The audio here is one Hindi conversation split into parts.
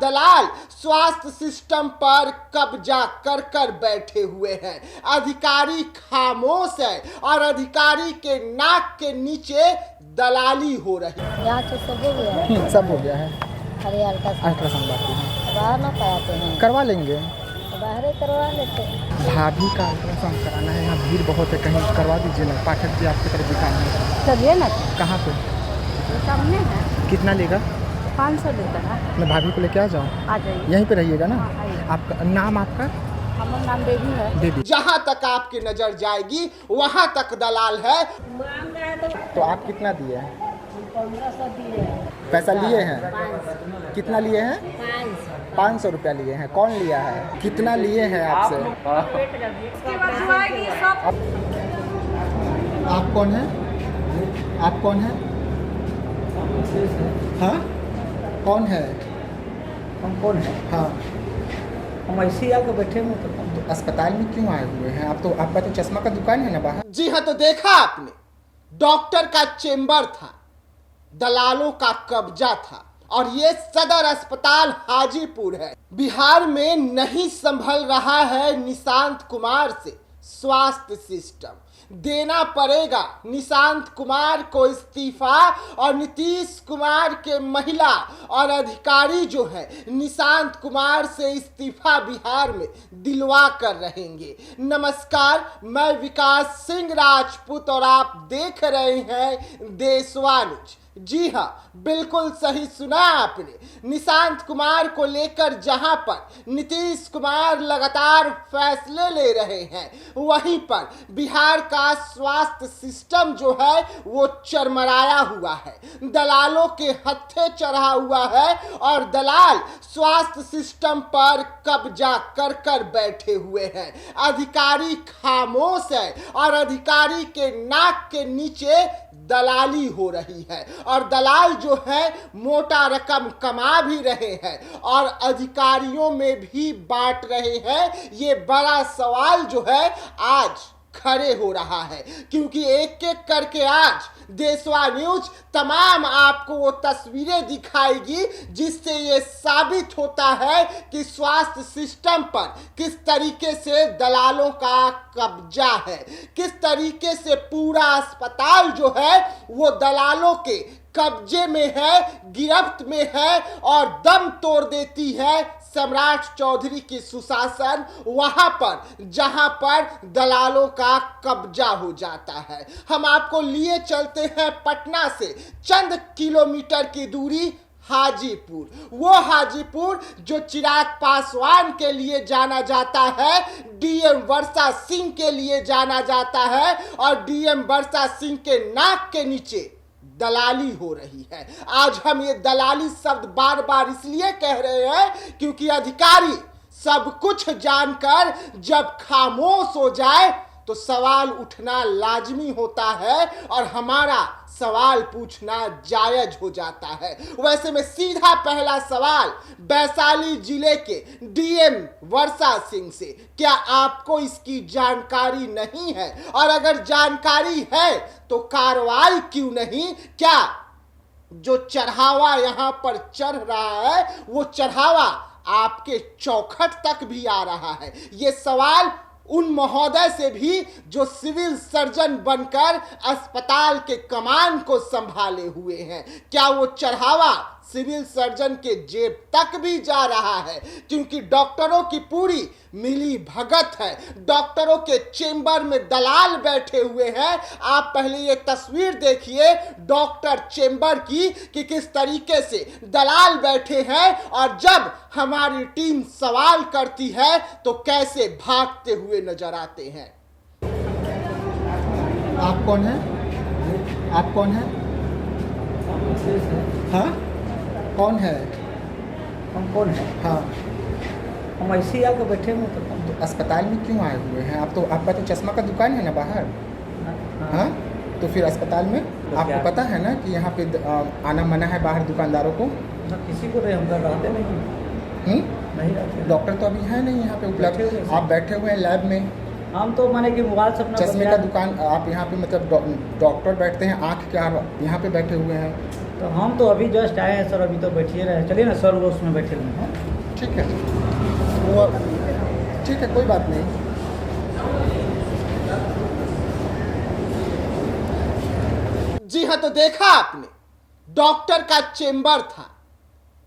दलाल स्वास्थ्य सिस्टम पर कब्जा कर कर बैठे हुए हैं। अधिकारी खामोश है और अधिकारी के नाक के नीचे दलाली हो रही है। यहाँ तो सब हो गया है। सब हो गया है। खाली अल्ट्रासाउंड बाकी है। बाहर ना कराते हैं, करवा लेंगे, बाहर ही करवा लेते हैं। भाभी का अल्ट्रासाउंड कराना है। यहाँ भीड़ बहुत है, कहीं करवा दीजिए ना। पाठक जी आपकी तरफ दुकान है। चलिए ना, कहाँ पे? सामने है। कितना लेगा? 500 लेता है। मैं भाभी को लेके आ जाऊँ? आ जाइए। यहीं पे रहिएगा ना? हाँ, आइए। आपका नाम? आपका हमारा नाम बेबी है। बेबी। जहां तक आपकी नजर जाएगी वहां तक दलाल है। तो आप कितना दिए हैं? 1500 दिए हैं। पैसा लिए हैं? 500। कितना लिए हैं? 500 रुपया लिए हैं। कौन लिया है? कितना लिए हैं आपसे? आप कौन हैं? आप कौन हैं? हाँ, कौन है? हम कौन है? हाँ, हम ऐसे ही आके बैठे हुए तो तो अस्पताल में क्यों आए हुए हैं आप? तो आपका तो चश्मा का दुकान है ना बाहर? जी हाँ, तो देखा आपने, डॉक्टर का चेंबर था, दलालों का कब्जा था और ये सदर अस्पताल हाजीपुर है। बिहार में नहीं संभल रहा है निशांत कुमार से स्वास्थ्य सिस्टम। देना पड़ेगा निशांत कुमार को इस्तीफा और नीतीश कुमार के महिला और अधिकारी जो है निशांत कुमार से इस्तीफा बिहार में दिलवा कर रहेंगे। नमस्कार, मैं विकास सिंह राजपूत और आप देख रहे हैं देशवा न्यूज। जी हाँ, बिल्कुल सही सुना आपने। निशांत कुमार को लेकर जहां पर नीतीश कुमार लगातार फैसले ले रहे हैं, वहीं पर बिहार का स्वास्थ्य सिस्टम जो है वो चरमराया हुआ है, दलालों के हत्थे चढ़ा हुआ है और दलाल स्वास्थ्य सिस्टम पर कब्जा कर कर बैठे हुए हैं। अधिकारी खामोश है और अधिकारी के नाक के नीचे दलाली हो रही है और दलाल जो है मोटा रकम कमा भी रहे हैं और अधिकारियों में भी बांट रहे हैं। ये बड़ा सवाल जो है आज खड़े हो रहा है, क्योंकि एक एक करके आज देशवा न्यूज तमाम आपको वो तस्वीरें दिखाएगी जिससे ये साबित होता है कि स्वास्थ्य सिस्टम पर किस तरीके से दलालों का कब्जा है, किस तरीके से पूरा अस्पताल जो है वो दलालों के कब्जे में है, गिरफ्त में है और दम तोड़ देती है सम्राट चौधरी की सुशासन वहां पर जहां पर दलालों का कब्जा हो जाता है। हम आपको लिए चलते हैं पटना से चंद किलोमीटर की दूरी हाजीपुर, वो हाजीपुर जो चिराग पासवान के लिए जाना जाता है, डीएम वर्षा सिंह के लिए जाना जाता है और डीएम वर्षा सिंह के नाक के नीचे दलाली हो रही है। आज हम ये दलाली शब्द बार बार इसलिए कह रहे हैं क्योंकि अधिकारी सब कुछ जानकर जब खामोश हो जाए तो सवाल उठना लाजमी होता है और हमारा सवाल पूछना जायज हो जाता है। वैसे में सीधा पहला सवाल वैशाली जिले के डीएम वर्षा सिंह से, क्या आपको इसकी जानकारी नहीं है? और अगर जानकारी है तो कार्रवाई क्यों नहीं? क्या जो चढ़ावा यहां पर चढ़ रहा है वो चढ़ावा आपके चौखट तक भी आ रहा है? ये सवाल उन महोदय से भी जो सिविल सर्जन बनकर अस्पताल के कमान को संभाले हुए हैं। क्या वो चढ़ावा सिविल सर्जन के जेब तक भी जा रहा है? क्योंकि डॉक्टरों की पूरी मिली भगत है, डॉक्टरों के चेंबर में दलाल बैठे हुए हैं। आप पहले ये तस्वीर देखिए डॉक्टर चेंबर की कि किस तरीके से दलाल बैठे हैं और जब हमारी टीम सवाल करती है तो कैसे भागते हुए नजर आते हैं। आप कौन हैं? आप कौन हैं? हाँ, कौन है? हम कौन है? हाँ, हम ऐसे ही आके बैठे हुए तो अस्पताल में क्यों आए हुए हैं आप? तो आपका तो चश्मा का दुकान है ना बाहर? हाँ, तो फिर अस्पताल में तो आपको पता है ना कि यहाँ पे आना मना है बाहर दुकानदारों को? किसी को नहीं, हम घर रहते नहीं रहते। डॉक्टर तो अभी है नहीं यहाँ पे उपलब्ध। आप बैठे हुए हैं लैब में। हम तो माने कि मोबाइल से अपना चश्मे का दुकान आप यहाँ पे मतलब डॉक्टर बैठते हैं आँख के, आप यहाँ पे बैठे हुए हैं। तो हम तो अभी जस्ट आए हैं सर, अभी तो बैठिए रहे। चलिए ना सर, वो उसमें बैठे हुए हैं। ठीक है, वो ठीक है, कोई बात नहीं। जी हाँ, तो देखा आपने, डॉक्टर का चेंबर था,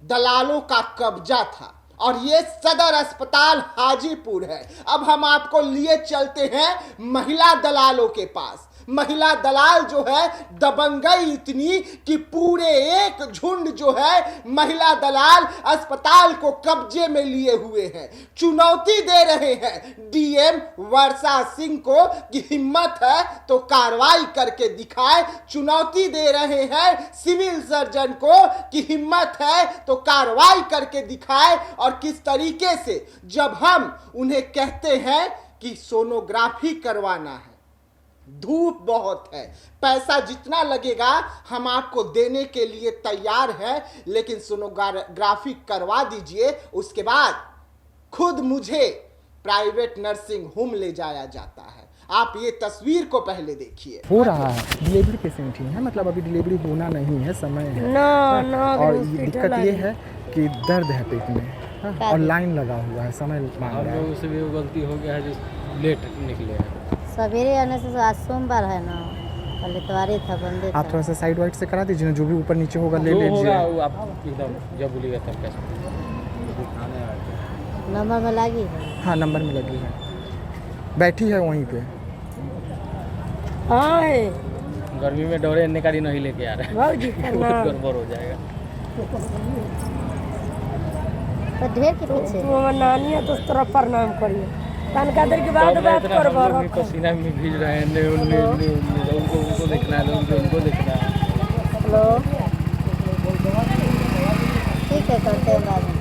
दलालों का कब्जा था, और ये सदर अस्पताल हाजीपुर है। अब हम आपको लिए चलते हैं महिला दलालों के पास। महिला दलाल जो है, दबंगई इतनी कि पूरे एक झुंड जो है महिला दलाल अस्पताल को कब्जे में लिए हुए हैं। चुनौती दे रहे हैं डीएम वर्षा सिंह को कि हिम्मत है तो कार्रवाई करके दिखाए। चुनौती दे रहे हैं सिविल सर्जन को कि हिम्मत है तो कार्रवाई करके दिखाए। और किस तरीके से जब हम उन्हें कहते हैं कि सोनोग्राफी करवाना है, धूप बहुत है, पैसा जितना लगेगा हम आपको देने के लिए तैयार हैं, लेकिन सोनोग्राफी करवा दीजिए, उसके बाद खुद मुझे प्राइवेट नर्सिंग होम ले जाया जाता है। आप ये तस्वीर को पहले देखिए। हो रहा है, डिलीवरी पेशेंट ही है, मतलब अभी डिलीवरी होना नहीं है, समय है। और ये दिक्कत ये है कि दर्द है पेट में, हाँ, और लाइन लगा हुआ है, समय मांग रहा है। से भी वो गलती हो गया है जो लेट निकले हैं। सवेरे आने से आज सोमवार है ना, कल इतवारी था, बंदे आप थोड़ा सा साइड वाइड से करा दीजिए ना, जो भी ऊपर नीचे होगा ले जो होगा लीजिए। वो आप एकदम जब बोलिएगा तब कैसे दिखाने आ गए। नंबर में लगी है। हाँ, नंबर में लगी है, बैठी है वहीं पे। गर्मी में डोरे इन्ने गाड़ी नहीं लेके आ रहे हैं, बहुत गड़बड़ हो जाएगा। तो ढेर के पीछे नानी है तो उस तरफ प्रणाम करिए। तनका देर के बाद बात कर पसीना में भीज रहे हैं, उनको देखना है, उनको देखना है। हेलो, ठीक है, करते हैं बाद में।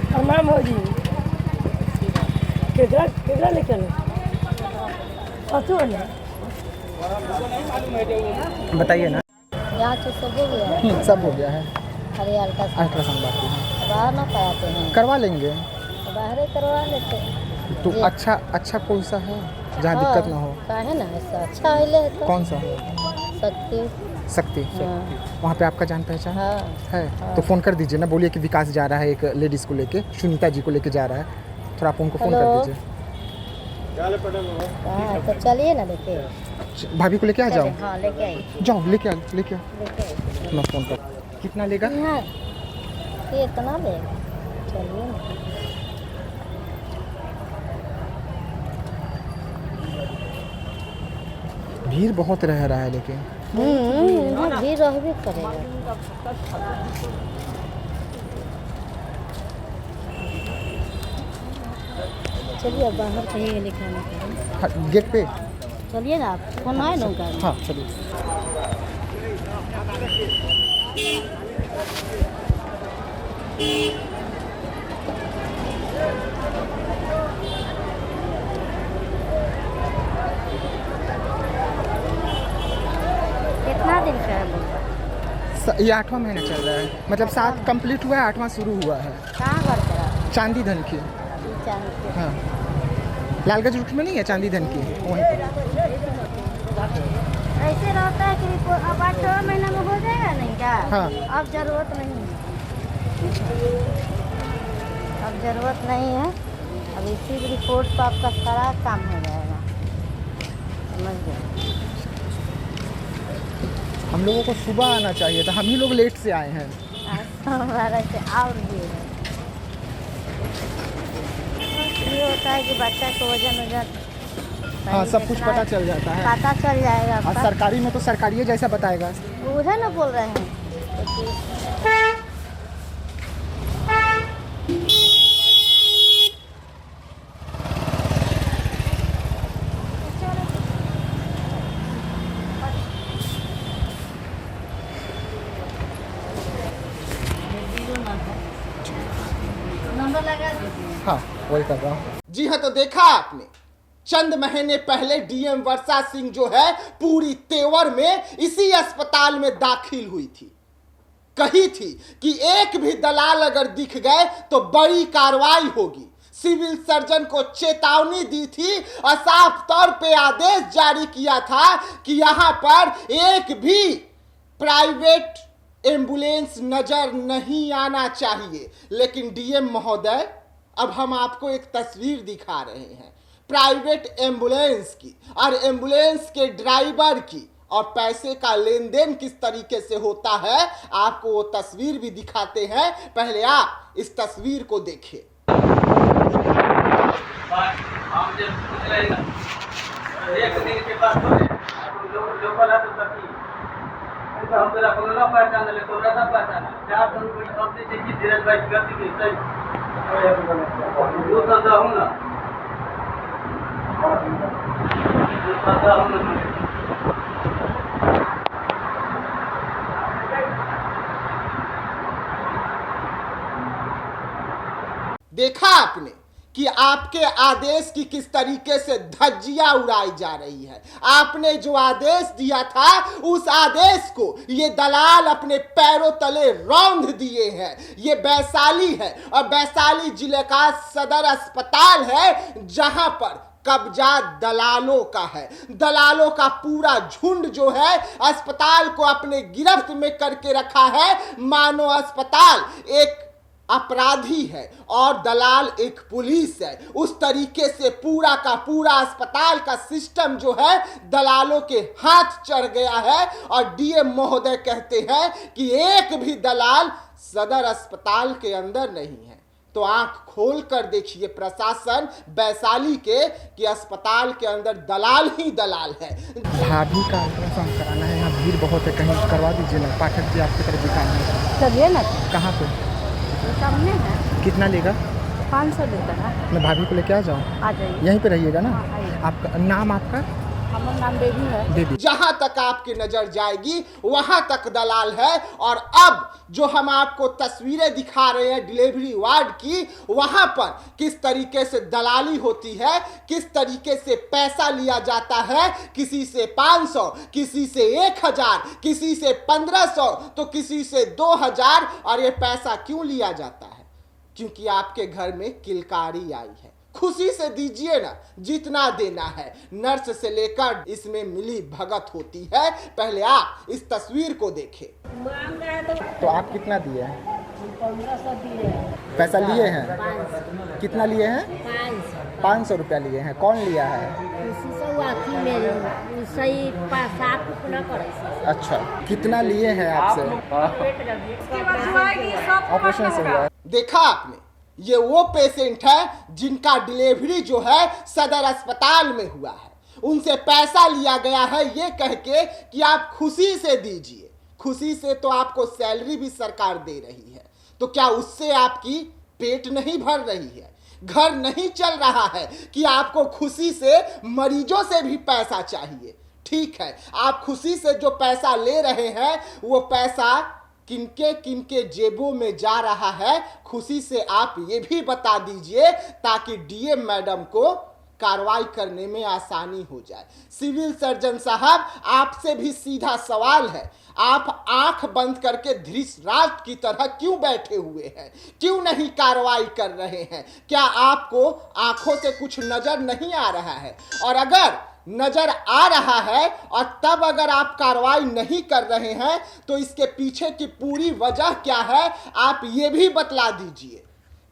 प्रणाम हो जी। केकरा लेकर बताइए ना। यहाँ से सब हो गया, सब हो गया है, खाली अल्ट्रासाउंड बाकी है, बाहर ना कराते हैं, करवा लेंगे। तो बाहर ही करवा लेते हैं। तो जी। अच्छा कोई सा है जहाँ दिक्कत ना हो? काहे ना, ऐसा अच्छा है तो कौन सा? शक्ति। शक्ति। हाँ। वहाँ पे आपका जान पहचान हाँ। है? हाँ। तो फ़ोन कर दीजिए ना, बोलिए कि विकास जा रहा है, एक लेडीज़ को लेके, सुनीता जी को लेके जा रहा है, थोड़ा आप उनको फ़ोन कर हेलो। दीजिए। हाँ, तो चलिए ना, देखिए। भाभी को लेके आ जाओ, हाँ, लेके आइए, जाओ लेके आओ। लेके आइए। मैं फ़ोन कर, कितना लेगा? हाँ, ये इतना देगा, चलिए ना। भीड़ बहुत रह रहा है लेकिन। भी रहबे करेगा। चलिए, अब बाहर कहिए लिखाने का। हाँ, गेट पे। चलिए ना, आप फोन आए ना उनका। हाँ, चलिए। कितना दिन का है बोलता? ये 8वां महीना चल रहा है, मतलब 7 कंप्लीट हुआ है, 8वां शुरू हुआ है। कहाँ घर पर? चांदी धन की। हाँ, लालगंज रूट में नहीं है चांदी धन की, वहीं पर। ऐसे रहता है कि अब 8वां महीना में हो जाएगा नहीं क्या? हाँ। अब जरूरत नहीं है, अब जरूरत नहीं है। अब इसी रिपोर्ट पर आपका सारा काम हो जाएगा, समझ गए? हम लोगों को सुबह आना चाहिए था, हम ही लोग लेट से आए हैं। हमारा से और भी है। ये होता है कि बच्चा को वजन हाँ, सब कुछ पता चल जाता है। पता चल जाएगा और आपका। सरकारी में तो सरकारी जैसा बताएगा। वो है ना, बोल रहे हैं नंबर लगा दीजिए। हाँ, वही कर रहा हूँ। जी हाँ, तो देखा आपने, चंद महीने पहले डीएम वर्षा सिंह जो है पूरी तेवर में इसी अस्पताल में दाखिल हुई थी। कही थी कि एक भी दलाल अगर दिख गए तो बड़ी कार्रवाई होगी। सिविल सर्जन को चेतावनी दी थी और साफ तौर पे आदेश जारी किया था कि यहां पर एक भी प्राइवेट एम्बुलेंस नजर नहीं आना चाहिए। लेकिन डीएम महोदय, अब हम आपको एक तस्वीर दिखा रहे हैं प्राइवेट एम्बुलेंस की और एम्बुलेंस के ड्राइवर की, और पैसे का लेन देन किस तरीके से होता है आपको वो तस्वीर भी दिखाते हैं। पहले आप इस तस्वीर को देखिए। एक दिन के बाद लोकल है तो सकी हम तेरा कोनो पहचान ले तो ना पहचान चार दिन कोई सबसे चाहिए धीरज भाई गति की सही जो सदा हूं ना जो सदा हूं ना। देखा आपने कि आपके आदेश की किस तरीके से धज्जियां उड़ाई जा रही है। आपने जो आदेश दिया था उस आदेश को ये दलाल अपने पैरों तले रौंद दिए हैं। ये वैशाली है और वैशाली जिले का सदर अस्पताल है जहां पर कब्जा दलालों का है। दलालों का पूरा झुंड जो है अस्पताल को अपने गिरफ्त में करके रखा है, मानो अस्पताल एक अपराधी है और दलाल एक पुलिस है। उस तरीके से पूरा का पूरा अस्पताल का सिस्टम जो है दलालों के हाथ चढ़ गया है। और डीएम महोदय कहते हैं कि एक भी दलाल सदर अस्पताल के अंदर नहीं है। तो आंख खोल कर देखिए प्रशासन वैशाली के कि अस्पताल के अंदर दलाल ही दलाल है। भाभी का अल्ट्रासाउंड कराना है, यहाँ भीड़ बहुत है, कहीं करवा दीजिए ना। पाठक जी आपकी तरफ दिखाना है। चलिए ना, कहाँ पे? सामने है। कितना लेगा? 500 देता है। मैं भाभी को लेके आ जाऊँ? आ जाइए। यहीं पे रहिएगा ना? हाँ, आइए। आपका नाम? आपका हमारा नाम बेबी है। बेबी। जहां तक आपकी नजर जाएगी वहां तक दलाल है। और अब जो हम आपको तस्वीरें दिखा रहे हैं डिलीवरी वार्ड की, वहां पर किस तरीके से दलाली होती है, किस तरीके से पैसा लिया जाता है, किसी से 500, किसी से 1000, किसी से 1500 तो किसी से 2000। और ये पैसा क्यों लिया जाता है? क्योंकि आपके घर में किलकारी आई है। खुशी से दीजिए ना, जितना देना है। नर्स से लेकर इसमें मिली भगत होती है। पहले आप इस तस्वीर को देखें। तो आप कितना दिए हैं? 1500 दिए। पैसा लिए हैं? 500। कितना लिए हैं? 500 रुपया लिए हैं। कौन लिया है? इसी से वाकी में सही 7 रुपया करे। अच्छा, कितना लिए हैं आपसे? ऑपरेशन से हुआ है। देखा आपने, ये वो पेशेंट है जिनका डिलीवरी जो है सदर अस्पताल में हुआ है। उनसे पैसा लिया गया है ये कह के कि आप खुशी से दीजिए। खुशी से तो आपको सैलरी भी सरकार दे रही है, तो क्या उससे आपकी पेट नहीं भर रही है? घर नहीं चल रहा है कि आपको खुशी से मरीजों से भी पैसा चाहिए? ठीक है, आप खुशी से जो पैसा ले रहे हैं वो पैसा किनके किनके जेबों में जा रहा है, खुशी से आप ये भी बता दीजिए ताकि डीएम मैडम को कार्रवाई करने में आसानी हो जाए। सिविल सर्जन साहब, आपसे भी सीधा सवाल है, आप आंख बंद करके धृतराष्ट्र की तरह क्यों बैठे हुए हैं? क्यों नहीं कार्रवाई कर रहे हैं? क्या आपको आंखों से कुछ नजर नहीं आ रहा है? और अगर नजर आ रहा है और तब अगर आप कार्रवाई नहीं कर रहे हैं तो इसके पीछे की पूरी वजह क्या है, आप ये भी बतला दीजिए।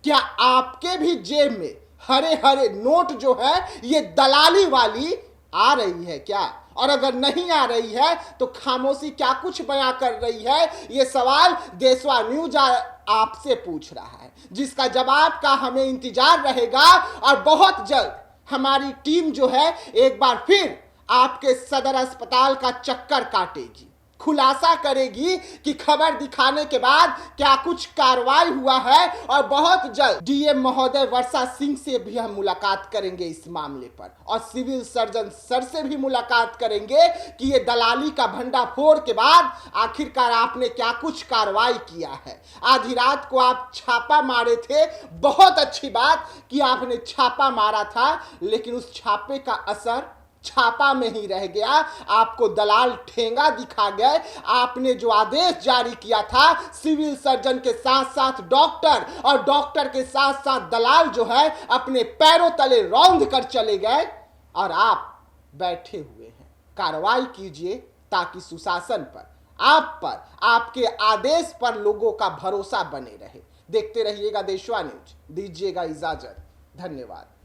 क्या आपके भी जेब में हरे हरे नोट जो है ये दलाली वाली आ रही है क्या? और अगर नहीं आ रही है तो खामोशी क्या कुछ बयां कर रही है? ये सवाल देशवा न्यूज आपसे पूछ रहा है, जिसका जवाब का हमें इंतजार रहेगा। और बहुत जल्द हमारी टीम जो है एक बार फिर आपके सदर अस्पताल का चक्कर काटेगी, खुलासा करेगी कि खबर दिखाने के बाद क्या कुछ कार्रवाई हुआ है। और बहुत जल्द डीएम महोदय वर्षा सिंह से भी हम मुलाकात करेंगे इस मामले पर, और सिविल सर्जन सर से भी मुलाकात करेंगे कि ये दलाली का भंडाफोड़ के बाद आखिरकार आपने क्या कुछ कार्रवाई किया है। आधी रात को आप छापा मारे थे, बहुत अच्छी बात कि आपने छापा मारा था, लेकिन उस छापे का असर छापा में ही रह गया, आपको दलाल ठेंगा दिखा गए। आपने जो आदेश जारी किया था सिविल सर्जन के साथ साथ डॉक्टर और डॉक्टर के साथ साथ दलाल जो है अपने पैरों तले रौंद कर चले गए और आप बैठे हुए हैं। कार्रवाई कीजिए ताकि सुशासन पर, आप पर, आपके आदेश पर लोगों का भरोसा बने रहे। देखते रहिएगा देशवा न्यूज, दीजिएगा इजाजत। धन्यवाद।